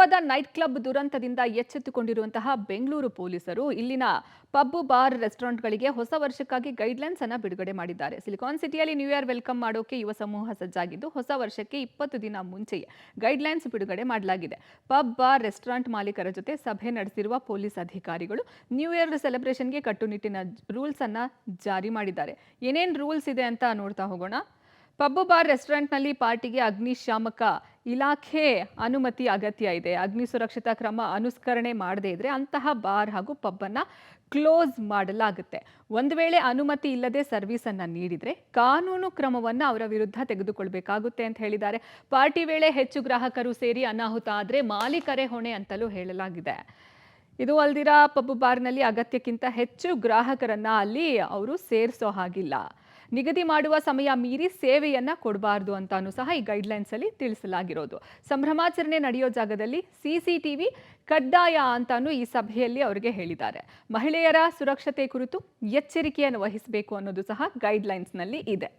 ಗೋವಾದ night club ದುರಂತದಿಂದ ಎಚ್ಚೆತ್ತುಕೊಂಡಿರುವಂತಹ Bengaluru ಪೊಲೀಸರು ಇಲ್ಲಿನ ಪಬ್ ಬಾರ್ ರೆಸ್ಟೋರೆಂಟ್ಗಳಿಗೆ ಹೊಸ ವರ್ಷಕ್ಕಾಗಿ ಗೈಡ್ಲೈನ್ಸ್ ಅನ್ನು ಬಿಡುಗಡೆ ಮಾಡಿದ್ದಾರೆ. ಸಿಲಿಕಾನ್ ಸಿಟಿಯಲ್ಲಿ ನ್ಯೂ ಇಯರ್ ವೆಲ್ಕಮ್ ಮಾಡೋಕೆ ಯುವ ಸಮೂಹ ಸಜ್ಜಾಗಿದ್ದು ಹೊಸ ವರ್ಷಕ್ಕೆ 20 ದಿನ ಮುಂಚೆಯೇ ಗೈಡ್ಲೈನ್ಸ್ ಬಿಡುಗಡೆ ಮಾಡಲಾಗಿದೆ. ಪಬ್ ಬಾರ್ ರೆಸ್ಟೋರೆಂಟ್ ಮಾಲೀಕರ ಜೊತೆ ಸಭೆ ನಡೆಸಿರುವ ಪೊಲೀಸ್ ಅಧಿಕಾರಿಗಳು ನ್ಯೂ ಇಯರ್ ಸೆಲೆಬ್ರೇಷನ್ಗೆ ಕಟ್ಟುನಿಟ್ಟಿನ ರೂಲ್ಸ್ ಅನ್ನ ಜಾರಿ ಮಾಡಿದ್ದಾರೆ. ಏನೇನ್ ರೂಲ್ಸ್ ಇದೆ ಅಂತ ನೋಡ್ತಾ ಹೋಗೋಣ. ಪಬ್ ಬಾರ್ ರೆಸ್ಟೋರೆಂಟ್ನಲ್ಲಿ ಪಾರ್ಟಿಗೆ ಅಗ್ನಿಶಾಮಕ ಇಲಾಖೆ ಅನುಮತಿ ಅಗತ್ಯ ಇದೆ. ಅಗ್ನಿ ಸುರಕ್ಷತಾ ಕ್ರಮ ಅನುಸರಣೆ ಮಾಡದೇ ಇದ್ರೆ ಅಂತಹ ಬಾರ್ ಹಾಗೂ ಪಬ್ ಅನ್ನ ಕ್ಲೋಸ್ ಮಾಡಲಾಗುತ್ತೆ. ಒಂದು ವೇಳೆ ಅನುಮತಿ ಇಲ್ಲದೆ ಸರ್ವಿಸ್ ಅನ್ನ ನೀಡಿದ್ರೆ ಕಾನೂನು ಕ್ರಮವನ್ನ ಅವರ ವಿರುದ್ಧ ತೆಗೆದುಕೊಳ್ಬೇಕಾಗುತ್ತೆ ಅಂತ ಹೇಳಿದ್ದಾರೆ. ಪಾರ್ಟಿ ವೇಳೆ ಹೆಚ್ಚು ಗ್ರಾಹಕರು ಸೇರಿ ಅನಾಹುತ ಆದ್ರೆ ಮಾಲೀಕರೇ ಹೊಣೆ ಅಂತಲೂ ಹೇಳಲಾಗಿದೆ. ಇದು ಅಲ್ದಿರ ಪಬ್ ಬಾರ್ನಲ್ಲಿ ಅಗತ್ಯಕ್ಕಿಂತ ಹೆಚ್ಚು ಗ್ರಾಹಕರನ್ನ ಅಲ್ಲಿ ಅವರು ಸೇರಿಸೋ ಹಾಗಿಲ್ಲ. ನಿಗದಿ ಮಾಡುವ ಸಮಯ ಮೀರಿ ಸೇವೆಯನ್ನ ಕೊಡಬಾರ್ದು ಅಂತಾನೂ ಸಹ ಈ ಗೈಡ್ಲೈನ್ಸ್ ಅಲ್ಲಿ ತಿಳಿಸಲಾಗಿರೋದು. ಸಂಭ್ರಮಾಚರಣೆ ನಡೆಯೋ ಜಾಗದಲ್ಲಿ ಸಿಸಿಟಿವಿ ಕಡ್ಡಾಯ ಅಂತಾನೂ ಈ ಸಭೆಯಲ್ಲಿ ಅವರಿಗೆ ಹೇಳಿದ್ದಾರೆ. ಮಹಿಳೆಯರ ಸುರಕ್ಷತೆ ಕುರಿತು ಎಚ್ಚರಿಕೆಯನ್ನು ವಹಿಸಬೇಕು ಅನ್ನೋದು ಸಹ ಗೈಡ್ಲೈನ್ಸ್ ನಲ್ಲಿ ಇದೆ.